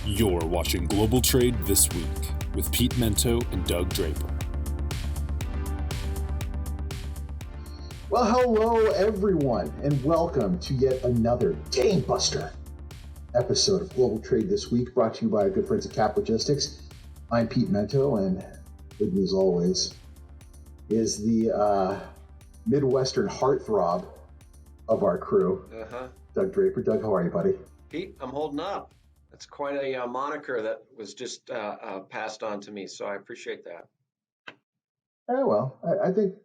You're watching Global Trade This Week with Pete Mento and Doug Draper. Well, hello everyone, and welcome to yet another game-buster episode of Global Trade This Week, brought to you by our good friends at Cap Logistics. I'm Pete Mento, and with me as always is the Midwestern heartthrob of our crew, Doug Draper. Doug, how are you, buddy? Pete, I'm holding up. That's quite a moniker that was just passed on to me, so I appreciate that. Yeah, well, I think,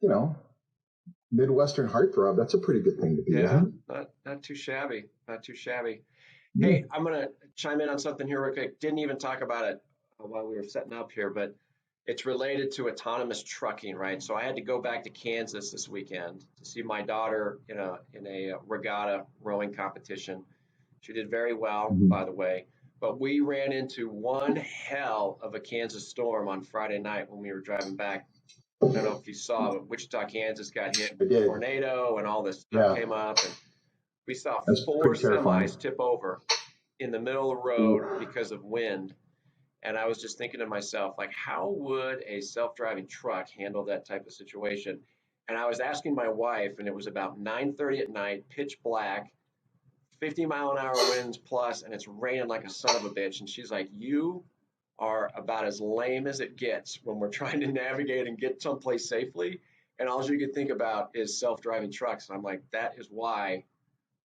Midwestern heartthrob, that's a pretty good thing to be, isn't it? Not too shabby, not too shabby. Yeah. Hey, I'm going to chime in on something here real quick. Didn't even talk about it while we were setting up here, but it's related to autonomous trucking, right? So I had to go back to Kansas this weekend to see my daughter in a regatta rowing competition. She did very well, by the way. But we ran into one hell of a Kansas storm on Friday night when we were driving back. I don't know if you saw, but Wichita, Kansas got hit with a tornado and all this stuff came up. And we saw four semis tip over in the middle of the road because of wind. And I was just thinking to myself, like, how would a self-driving truck handle that type of situation? And I was asking my wife, and it was about 9:30 at night, pitch black, 50-mile-an-hour winds plus, and it's raining like a son of a bitch. And she's like, you are about as lame as it gets when we're trying to navigate and get someplace safely. And all you can think about is self-driving trucks. And I'm like, that is why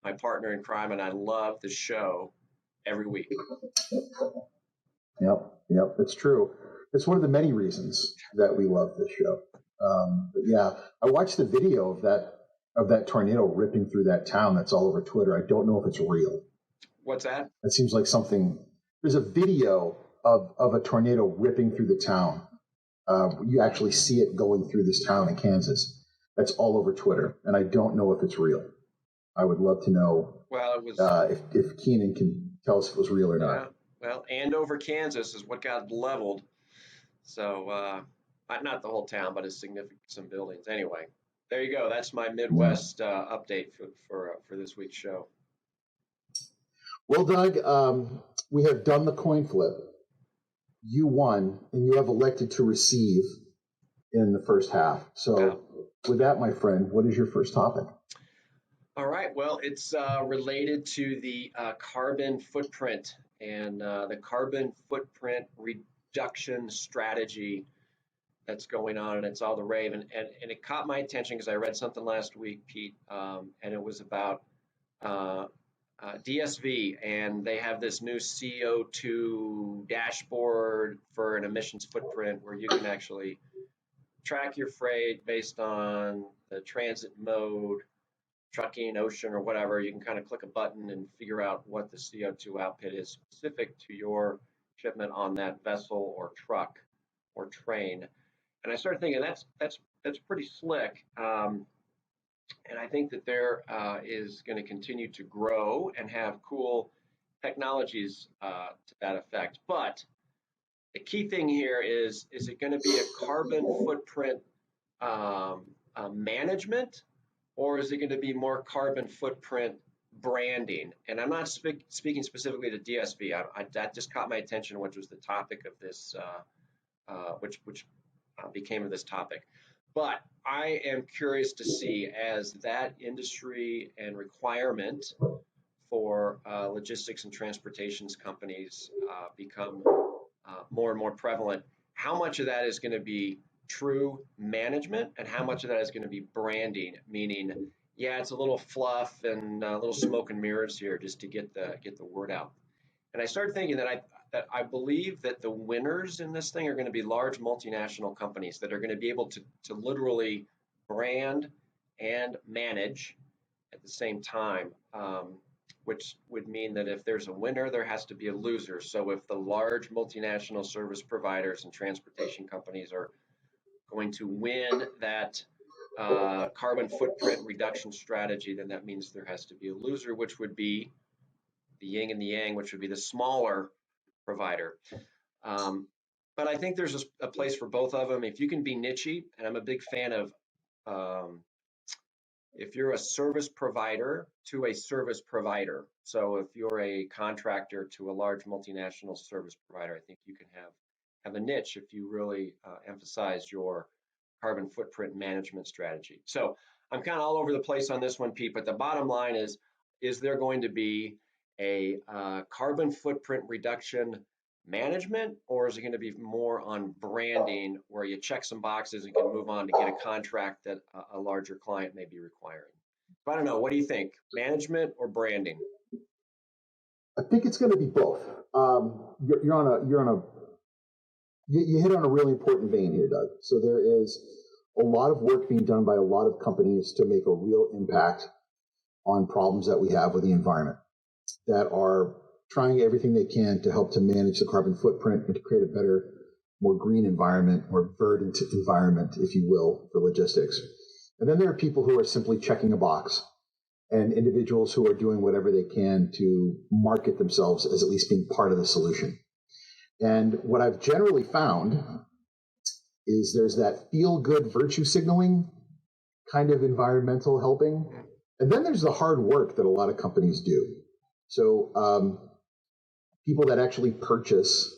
my partner in crime and I love the show every week. Yep, it's true. It's one of the many reasons that we love this show. But yeah, I watched the video of that tornado ripping through that town. That's all over Twitter. I don't know if it's real. What's that? It seems like something. There's a video of a tornado ripping through the town. You actually see it going through this town in Kansas. That's all over Twitter, and I don't know if it's real. I would love to know. Well, it was if Keenan can tell us if it was real or not. Well, Andover, Kansas is what got leveled. So not the whole town, but some buildings. Anyway. There you go. That's my Midwest update for this week's show. Well, Doug, we have done the coin flip. You won, and you have elected to receive in the first half. So with that, my friend, what is your first topic? All right. Well, it's related to the carbon footprint and the carbon footprint reduction strategy that's going on, and it's all the rave. And it caught my attention because I read something last week, Pete, and it was about DSV, and they have this new CO2 dashboard for an emissions footprint where you can actually track your freight based on the transit mode, trucking, ocean, or whatever. You can kind of click a button and figure out what the CO2 output is specific to your shipment on that vessel or truck or train. And I started thinking that's pretty slick, and I think that there is going to continue to grow and have cool technologies to that effect. But the key thing here is it going to be a carbon footprint management, or is it going to be more carbon footprint branding? And I'm not speaking specifically to DSV. That just caught my attention, which was the topic of this, which became of this topic. But I am curious to see, as that industry and requirement for logistics and transportations companies become more and more prevalent, how much of that is going to be true management and how much of that is going to be branding, meaning, yeah, it's a little fluff and a little smoke and mirrors here just to get the word out. And I started thinking that I believe that the winners in this thing are going to be large multinational companies that are going to be able to literally brand and manage at the same time, which would mean that if there's a winner, there has to be a loser. So if the large multinational service providers and transportation companies are going to win that carbon footprint reduction strategy, then that means there has to be a loser, which would be the yin and the yang, which would be the smaller provider. But I think there's a place for both of them. If you can be niche, and I'm a big fan of if you're a service provider to a service provider, so if you're a contractor to a large multinational service provider, I think you can have a niche if you really emphasize your carbon footprint management strategy. So I'm kind of all over the place on this one, Pete, but the bottom line is there going to be a carbon footprint reduction management, or is it going to be more on branding where you check some boxes and can move on to get a contract that a larger client may be requiring? So I don't know. What do you think? Management or branding? I think it's going to be both. You hit on a really important vein here, Doug. So there is a lot of work being done by a lot of companies to make a real impact on problems that we have with the environment, that are trying everything they can to help to manage the carbon footprint and to create a better, more green environment, more verdant environment, if you will, for logistics. And then there are people who are simply checking a box, and individuals who are doing whatever they can to market themselves as at least being part of the solution. And what I've generally found is there's that feel-good virtue signaling kind of environmental helping. And then there's the hard work that a lot of companies do. So people that actually purchase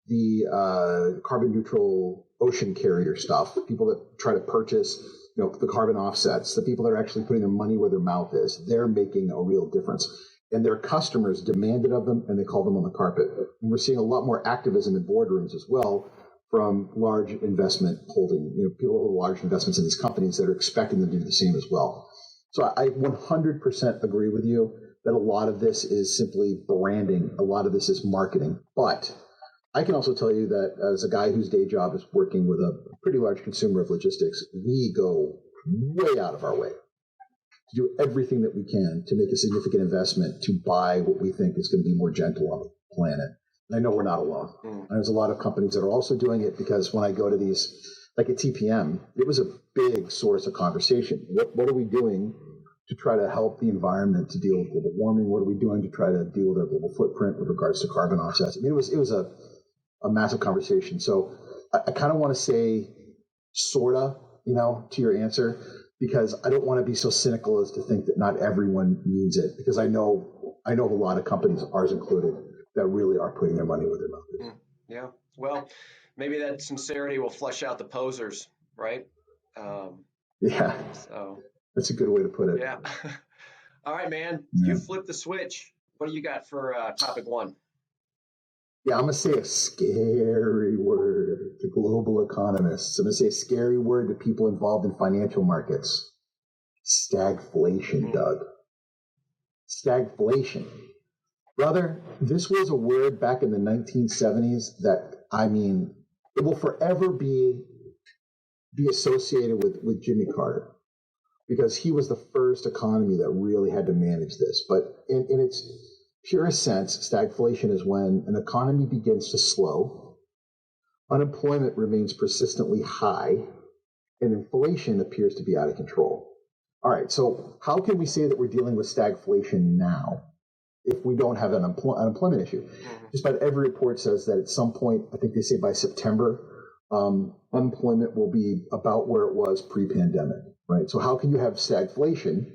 the carbon neutral ocean carrier stuff, people that try to purchase the carbon offsets, the people that are actually putting their money where their mouth is, they're making a real difference. And their customers demand it of them, and they call them on the carpet. And we're seeing a lot more activism in boardrooms as well from large investment holding, people with large investments in these companies that are expecting them to do the same as well. So I 100% agree with you that a lot of this is simply branding. A lot of this is marketing. But I can also tell you that as a guy whose day job is working with a pretty large consumer of logistics, we go way out of our way to do everything that we can to make a significant investment to buy what we think is going to be more gentle on the planet. And I know we're not alone. And there's a lot of companies that are also doing it, because when I go to these, like at TPM, it was a big source of conversation. What are we doing to try to help the environment to deal with global warming? What are we doing to try to deal with our global footprint with regards to carbon offsets? I mean, it was a massive conversation. So I kind of want to say sorta, to your answer, because I don't want to be so cynical as to think that not everyone needs it, because I know a lot of companies, ours included, that really are putting their money where their mouth is. Yeah. Well, maybe that sincerity will flush out the posers, right? Yeah. So that's a good way to put it. Yeah. All right, man. Yeah. You flip the switch. What do you got for topic one? Yeah, I'm going to say a scary word to global economists. I'm going to say a scary word to people involved in financial markets. Stagflation, Doug. Stagflation. Brother, this was a word back in the 1970s that, it will forever be associated with Jimmy Carter, because he was the first economy that really had to manage this. But in its purest sense, stagflation is when an economy begins to slow, unemployment remains persistently high, and inflation appears to be out of control. All right, so how can we say that we're dealing with stagflation now if we don't have an unemployment issue? Just about every report says that at some point, I think they say by September, unemployment will be about where it was pre-pandemic, right? So how can you have stagflation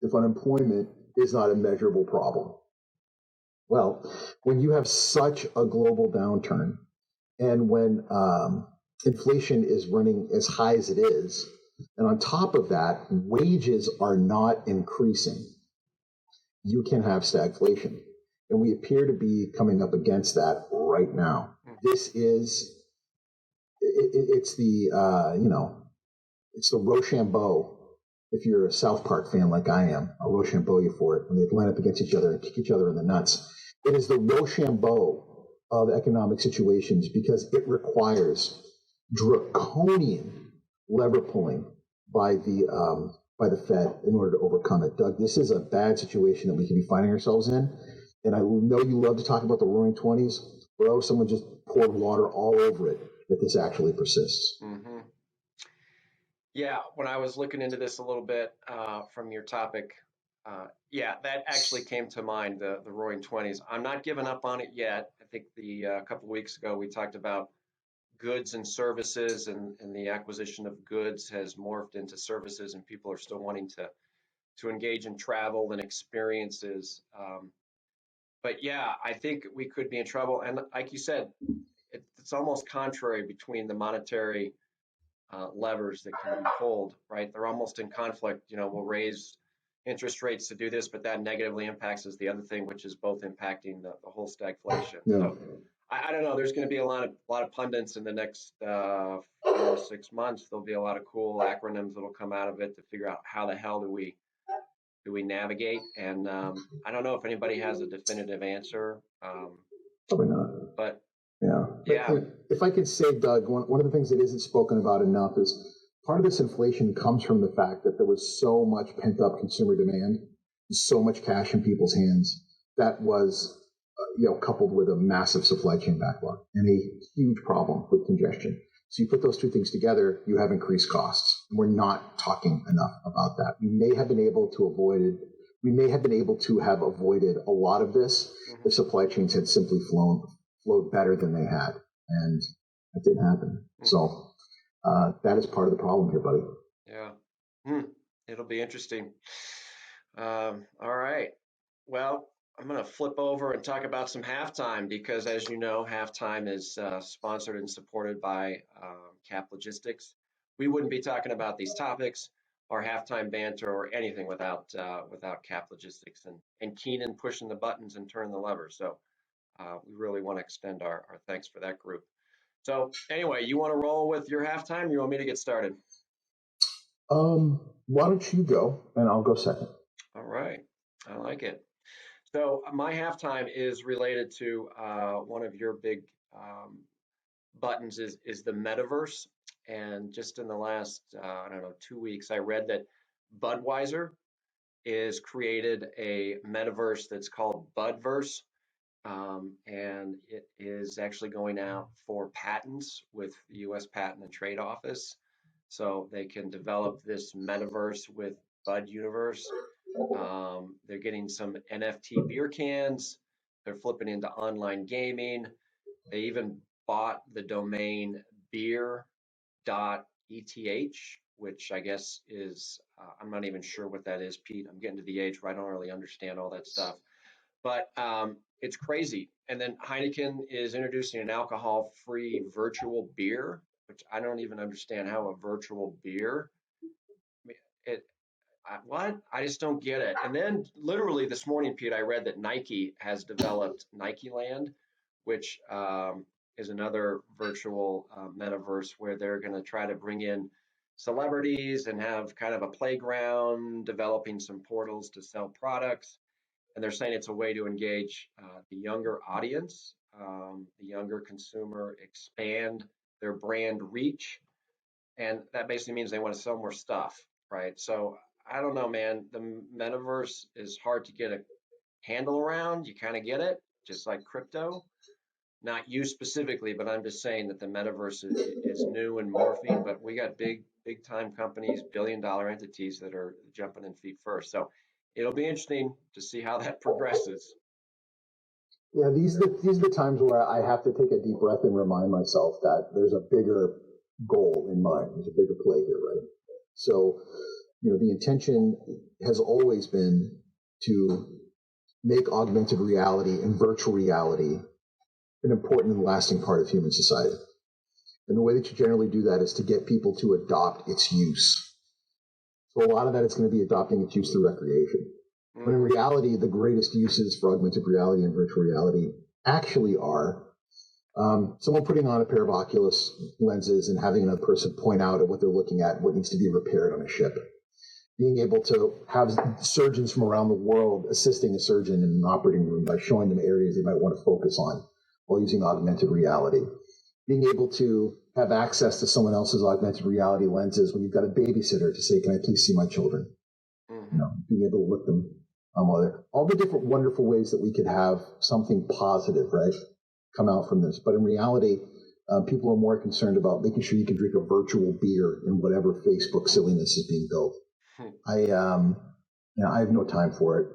if unemployment is not a measurable problem? Well, when you have such a global downturn, and when inflation is running as high as it is, and on top of that, wages are not increasing, you can have stagflation. And we appear to be coming up against that right now. This is, it's the Rochambeau. If you're a South Park fan like I am, I'll Rochambeau you for it, when they line up against each other and kick each other in the nuts. It is the Rochambeau of economic situations, because it requires draconian lever pulling by the Fed in order to overcome it. Doug, this is a bad situation that we can be finding ourselves in. And I know you love to talk about the Roaring '20s. Bro, someone just poured water all over it if this actually persists. Yeah, when I was looking into this a little bit from your topic, that actually came to mind, the Roaring '20s. I'm not giving up on it yet. I think a couple of weeks ago we talked about goods and services, and the acquisition of goods has morphed into services, and people are still wanting to to engage in travel and experiences. But yeah, I think we could be in trouble. And like you said, it's almost contrary between the monetary levers that can be pulled, right? They're almost in conflict. We'll raise interest rates to do this, but that negatively impacts us the other thing, which is both impacting the whole stagflation. Yeah. So I don't know. There's going to be a lot of pundits in the next 4 to 6 months. There'll be a lot of cool acronyms that'll come out of it to figure out how the hell do we navigate. And I don't know if anybody has a definitive answer. Probably not. But yeah. If I could say, Doug, one of the things that isn't spoken about enough is part of this inflation comes from the fact that there was so much pent-up consumer demand, so much cash in people's hands that was coupled with a massive supply chain backlog and a huge problem with congestion. So you put those two things together, you have increased costs. We're not talking enough about that. We may have been able to have avoided a lot of this if supply chains had simply flowed better than they had, and that didn't happen. So that is part of the problem here, buddy. Yeah. It'll be interesting. All right. Well, I'm going to flip over and talk about some halftime because, as you know, halftime is sponsored and supported by Cap Logistics. We wouldn't be talking about these topics or halftime banter or anything without Cap Logistics and Keenan pushing the buttons and turning the levers. So we really want to extend our thanks for that group. So anyway, you want to roll with your halftime? Or you want me to get started? Why don't you go and I'll go second? All right. I like it. So my halftime is related to one of your big buttons is the Metaverse. And just in the last, 2 weeks, I read that Budweiser is created a Metaverse that's called Budverse. And it is actually going out for patents with the U.S. Patent and Trade Office. So they can develop this Metaverse with Bud Universe. They're getting some NFT beer cans. They're flipping into online gaming. They even bought the domain beer.eth, which I guess is, I'm not even sure what that is, Pete. I'm getting to the age where I don't really understand all that stuff. But it's crazy. And then Heineken is introducing an alcohol-free virtual beer, which I don't even understand how a virtual beer, what? I just don't get it. And then literally this morning, Pete, I read that Nike has developed Nike Land, which is another virtual metaverse where they're going to try to bring in celebrities and have kind of a playground, developing some portals to sell products. And they're saying it's a way to engage the younger audience, the younger consumer, expand their brand reach. And that basically means they want to sell more stuff, right? So I don't know, man. The metaverse is hard to get a handle around. You kind of get it, just like crypto. Not you specifically, but I'm just saying that the metaverse is new and morphing. But we got big time companies, billion-dollar entities that are jumping in feet first. So it'll be interesting to see how that progresses. Yeah, these are the times where I have to take a deep breath and remind myself that there's a bigger goal in mind. There's a bigger play here, right? So, the intention has always been to make augmented reality and virtual reality an important and lasting part of human society. And the way that you generally do that is to get people to adopt its use. So a lot of that is going to be adopting its use through recreation. But in reality, the greatest uses for augmented reality and virtual reality actually are someone putting on a pair of Oculus lenses and having another person point out at what they're looking at, what needs to be repaired on a ship. Being able to have surgeons from around the world assisting a surgeon in an operating room by showing them areas they might want to focus on while using augmented reality. Being able to have access to someone else's augmented reality lenses when you've got a babysitter to say, can I please see my children? Being able to look them all the different wonderful ways that we could have something positive, right, come out from this. But in reality, people are more concerned about making sure you can drink a virtual beer in whatever Facebook silliness is being built. I have no time for it.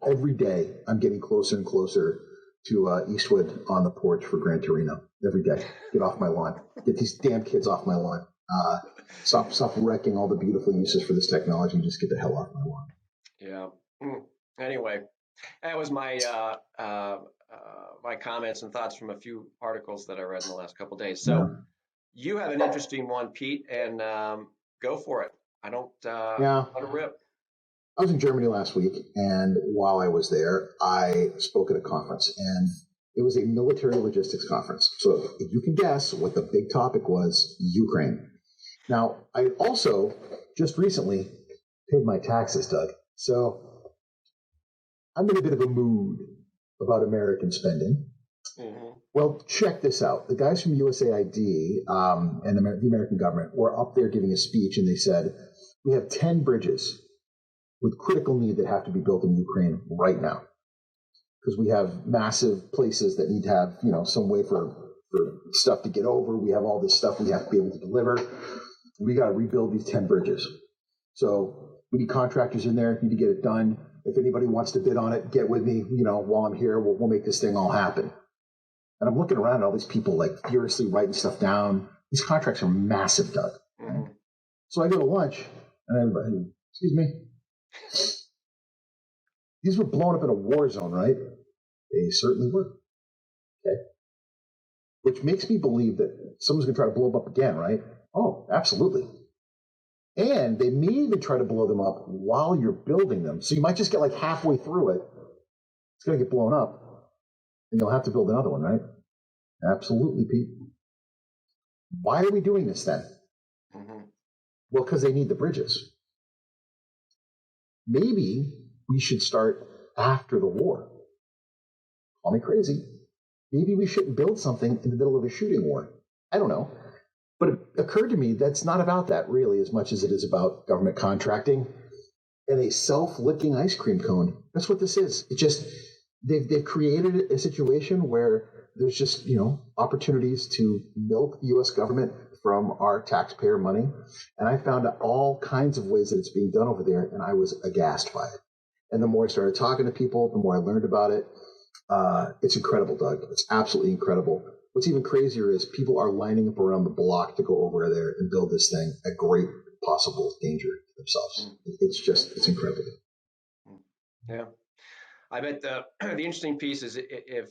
Every day I'm getting closer and closer to Eastwood on the porch for Gran Torino. Every day, get off my lawn. Get these damn kids off my lawn. Stop wrecking all the beautiful uses for this technology and just get the hell off my lawn. Yeah. Anyway, that was my comments and thoughts from a few articles that I read in the last couple of days. So Yeah. you have an interesting one, Pete, and go for it. I don't Yeah. let it rip. I was in Germany last week, and while I was there, I spoke at a conference, and it was a military logistics conference. So if you can guess what the big topic was, Ukraine. Now, I also just recently paid my taxes, Doug. So I'm in a bit of a mood about American spending. Hmm. Well, check this out. The guys from USAID and the American government were up there giving a speech, and they said, we have 10 bridges with critical need that have to be built in Ukraine right now, because we have massive places that need to have, some way for stuff to get over. We have all this stuff we have to be able to deliver. We got to rebuild these 10 bridges. So we need contractors in there, need to get it done. If anybody wants to bid on it, get with me, while I'm here, we'll make this thing all happen. And I'm looking around at all these people like furiously writing stuff down. These contracts are massive, Doug. Hmm. So I go to lunch and everybody, excuse me, these were blown up in a war zone, right? They certainly were. Okay. Which makes me believe that someone's going to try to blow them up again, right? Oh, absolutely. And they may even try to blow them up while you're building them. So you might just get like halfway through it. It's going to get blown up and you'll have to build another one, right? Absolutely, Pete. Why are we doing this then? Hmm. Well, because they need the bridges. Maybe we should start after the war. Call me crazy. Maybe we shouldn't build something in the middle of a shooting war. I don't know. But it occurred to me that's not about that really as much as it is about government contracting and a self-licking ice cream cone. That's what this is. It just they've created a situation where there's just opportunities to milk the U.S. government from our taxpayer money, and I found out all kinds of ways that it's being done over there, and I was aghast by it. And the more I started talking to people, the more I learned about it. It's incredible, Doug. It's absolutely incredible. What's even crazier is people are lining up around the block to go over there and build this thing at great possible danger to themselves. It's incredible. Yeah. I bet the the interesting piece is if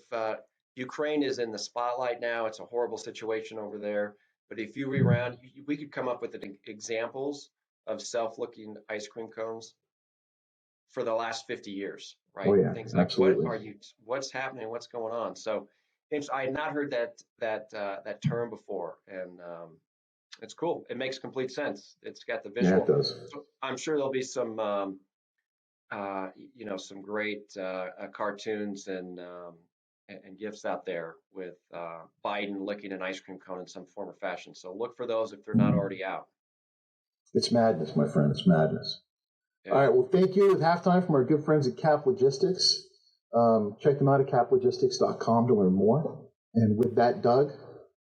Ukraine is in the spotlight now, it's a horrible situation over there. But if you reround, we could come up with examples of self-looking ice cream cones for the last 50 years, Oh right? yeah, Things like absolutely. what's happening, what's going on. So I had not heard that term before, and it's cool. It makes complete sense. It's got the Yeah, it visual. does. So I'm sure there'll be some some great cartoons and gifs out there with Biden licking an ice cream cone in some form or fashion. So look for those if they're not already out. It's madness, my friend. It's madness. All Yeah. right. Well, thank you. With halftime from our good friends at Cap Logistics. Check them out at caplogistics.com to learn more. And with that, Doug,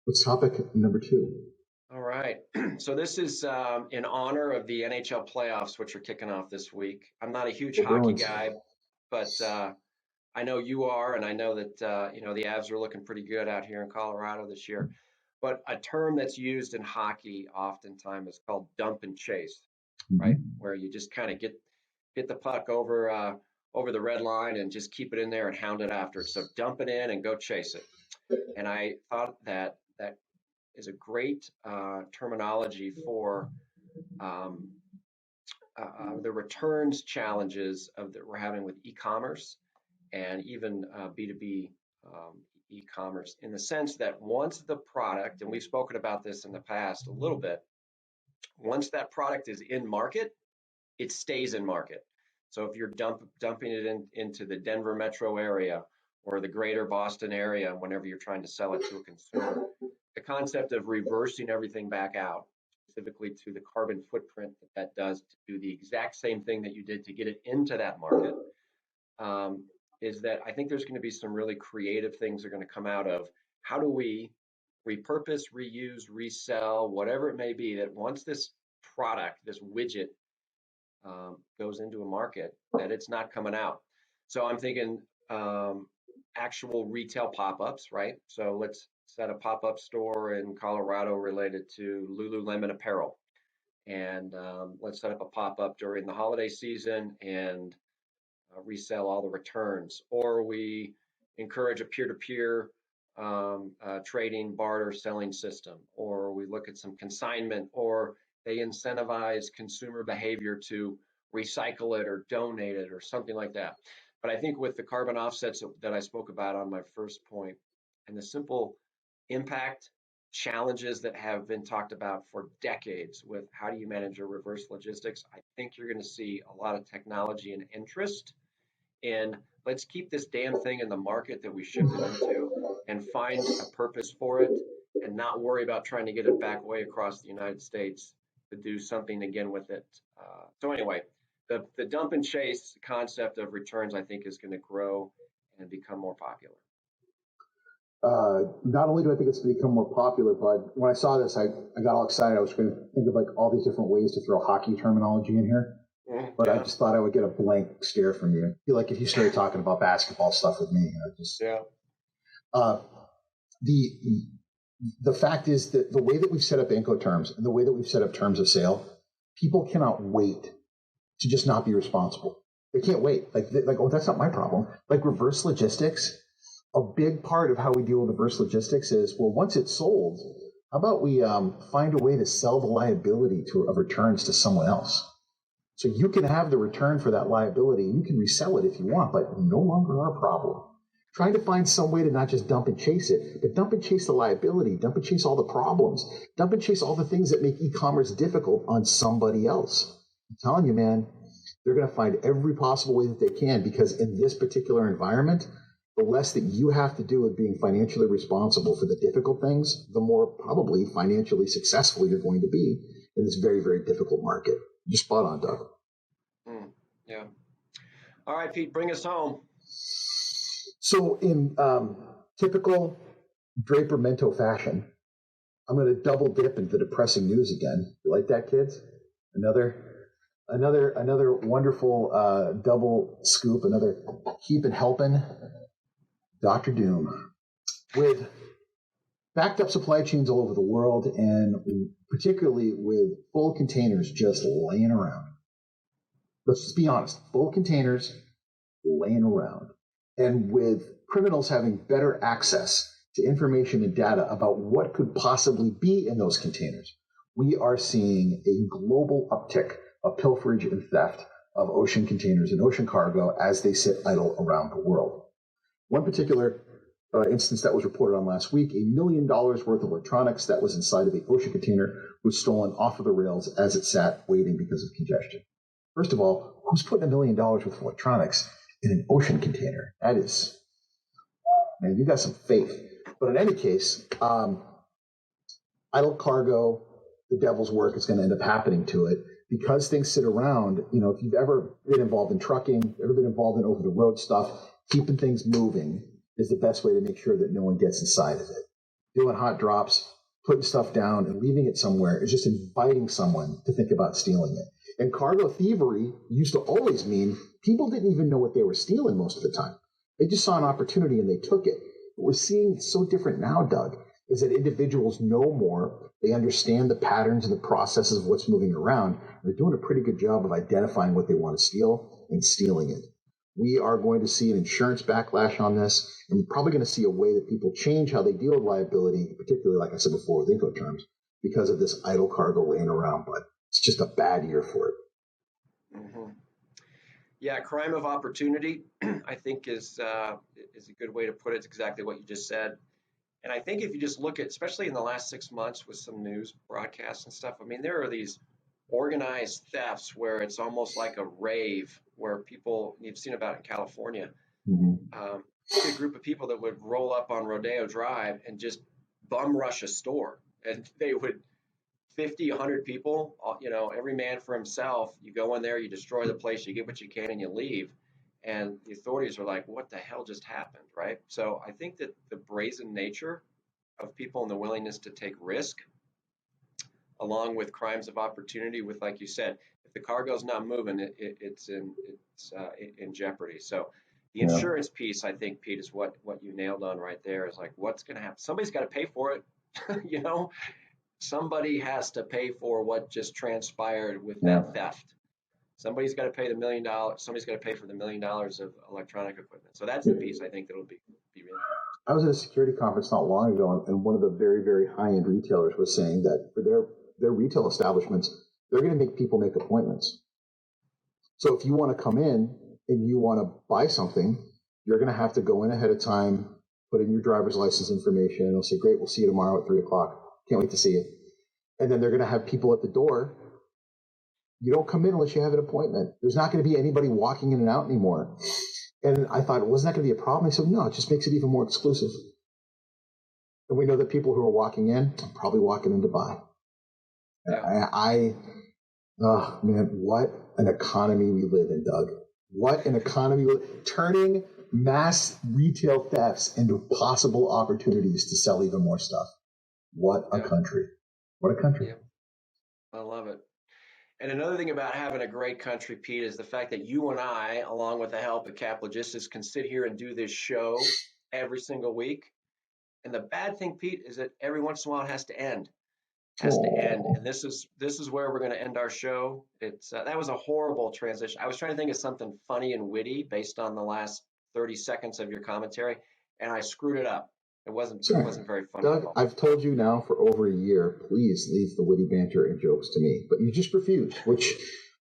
what's topic number 2? All right. So this is in honor of the NHL playoffs, which are kicking off this week. I'm not a huge Go hockey Bruins. guy, but I know you are, and I know that the Avs are looking pretty good out here in Colorado this year. But a term that's used in hockey oftentimes is called dump and chase, right? Mm-hmm. Where you just kind of get the puck over the red line and just keep it in there and hound it after it. So dump it in and go chase it. And I thought that is a great terminology for um, the returns challenges that we're having with e-commerce and even B2B e-commerce, in the sense that once the product, and we've spoken about this in the past a little bit, once that product is in market, it stays in market. So if you're dumping it into the Denver metro area or the greater Boston area, whenever you're trying to sell it to a consumer, the concept of reversing everything back out, specifically to the carbon footprint that does to do the exact same thing that you did to get it into that market, um, is that I think there's going to be some really creative things that are going to come out of how do we repurpose, reuse, resell, whatever it may be, that once this product, this widget goes into a market, that it's not coming out. So I'm thinking actual retail pop-ups, right? So let's set a pop-up store in Colorado related to Lululemon apparel. and let's set up a pop-up during the holiday season and resell all the returns, or we encourage a peer-to-peer trading barter selling system, or we look at some consignment, or they incentivize consumer behavior to recycle it or donate it or something like that. But I think with the carbon offsets that I spoke about on my first point and the simple impact challenges that have been talked about for decades with how do you manage your reverse logistics, I think you're going to see a lot of technology and interest. And let's keep this damn thing in the market that we shipped it into and find a purpose for it and not worry about trying to get it back way across the United States to do something again with it. So anyway, the dump and chase concept of returns, I think, is going to grow and become more popular. Not only do I think it's become more popular, but when I saw this, I got all excited. I was going to think of like all these different ways to throw hockey terminology in here. But yeah. I just thought I would get a blank stare from you. I feel like if you started talking about basketball stuff with me, I just the fact is that the way that we've set up Incoterms and the way that we've set up terms of sale, people cannot wait to just not be responsible. They can't wait. Like oh, that's not my problem. Like reverse logistics, a big part of how we deal with reverse logistics is, well, once it's sold, how about we find a way to sell the liability of returns to someone else? So you can have the return for that liability. You can resell it if you want, but no longer our problem. Trying to find some way to not just dump and chase it, but dump and chase the liability, dump and chase all the problems, dump and chase all the things that make e-commerce difficult on somebody else. I'm telling you, man, they're going to find every possible way that they can, because in this particular environment, the less that you have to do with being financially responsible for the difficult things, the more probably financially successful you're going to be in this very, very difficult market. You're spot on, Doug. Yeah. All right, Pete, bring us home. So in typical Draper Mento fashion, I'm going to double dip into the depressing news again. You like that, kids? Another wonderful double scoop, another keeping helping Dr. Doom. With backed up supply chains all over the world, and particularly with full containers just laying around. Let's just be honest, full containers laying around. And with criminals having better access to information and data about what could possibly be in those containers, we are seeing a global uptick of pilferage and theft of ocean containers and ocean cargo as they sit idle around the world. One particular instance that was reported on last week, $1 million worth of electronics that was inside of the ocean container was stolen off of the rails as it sat waiting because of congestion. First of all, who's putting $1 million worth of electronics in an ocean container? That is, man, you got some faith. But in any case, idle cargo, the devil's work is going to end up happening to it because things sit around. You know, if you've ever been involved in trucking, ever been involved in over the road stuff, keeping things moving is the best way to make sure that no one gets inside of it. Doing hot drops, putting stuff down and leaving it somewhere is just inviting someone to think about stealing it. And cargo thievery used to always mean people didn't even know what they were stealing most of the time. They just saw an opportunity and they took it. What we're seeing so different now, Doug, is that individuals know more. They understand the patterns and the processes of what's moving around. And they're doing a pretty good job of identifying what they want to steal and stealing it. We are going to see an insurance backlash on this, and we're probably going to see a way that people change how they deal with liability, particularly, like I said before, with Incoterms, because of this idle cargo laying around. But it's just a bad year for it. Mm-hmm. Yeah, crime of opportunity, I think, is a good way to put it. It's exactly what you just said. And I think if you just look at, especially in the last 6 months with some news broadcasts and stuff, I mean, there are these organized thefts where it's almost like a rave where people, you've seen about in California, a group of people that would roll up on Rodeo Drive and just bum rush a store. And they would, 50, 100 people, you know, every man for himself. You go in there, you destroy the place, you get what you can, and you leave. And the authorities are like, what the hell just happened, right? So I think that the brazen nature of people and the willingness to take risk, along with crimes of opportunity with, like you said, if the cargo's not moving, it's in jeopardy. So the insurance piece, I think, Pete, is what you nailed on right there, is like, what's going to happen? Somebody's got to pay for it, you know? somebody has to pay for what just transpired with Yeah. that theft. Somebody's got to pay the $1 million. Somebody's got to pay for the $1 million of electronic equipment. So that's the piece I think that'll be really. I was at a security conference not long ago, and one of the very, very high-end retailers was saying that for their retail establishments, they're going to make people make appointments. So if you want to come in and you want to buy something, you're going to have to go in ahead of time, put in your driver's license information, and they'll say, great, we'll see you tomorrow at 3 o'clock. Can't wait to see you. And then they're going to have people at the door. You don't come in unless you have an appointment. There's not going to be anybody walking in and out anymore. And I thought, wasn't that going to be a problem? I said, no, it just makes it even more exclusive. And we know that people who are walking in are probably walking in to buy. Yeah. Oh, man, what an economy we live in, Doug. What an economy. Turning mass retail thefts into possible opportunities to sell even more stuff. What a country. What a country. Yeah. I love it. And another thing about having a great country, Pete, is the fact that you and I, along with the help of Cap Logistics, can sit here and do this show every single week. And the bad thing, Pete, is that every once in a while it has to end. And this is where we're going to end our show. It's that was a horrible transition. I was trying to think of something funny and witty based on the last 30 seconds of your commentary, and I screwed it up. It wasn't very funny. Doug, I've told you now for over a year, please leave the witty banter and jokes to me. But you just refuse, which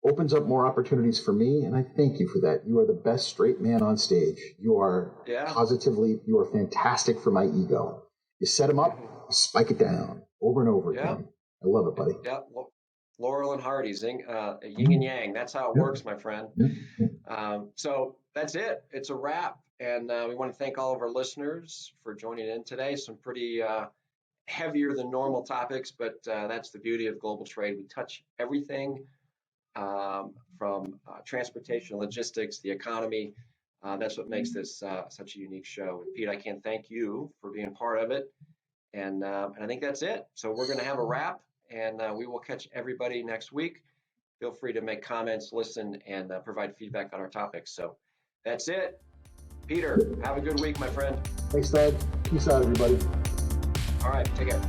opens up more opportunities for me, and I thank you for that. You are the best straight man on stage. You are you are fantastic for my ego. You set them up, spike it down over and over again. I love it, buddy. Yeah, Laurel and Hardy, yin and yang. That's how it works, my friend. So that's it. It's a wrap. And we want to thank all of our listeners for joining in today. Some pretty heavier than normal topics, but that's the beauty of global trade. We touch everything from transportation, logistics, the economy. That's what makes this such a unique show. And Pete, I can't thank you for being part of it. And I think that's it. So we're going to have a wrap, and we will catch everybody next week. Feel free to make comments, listen, and provide feedback on our topics. So that's it. Peter, have a good week, my friend. Thanks, Doug. Peace out, everybody. All right, take care.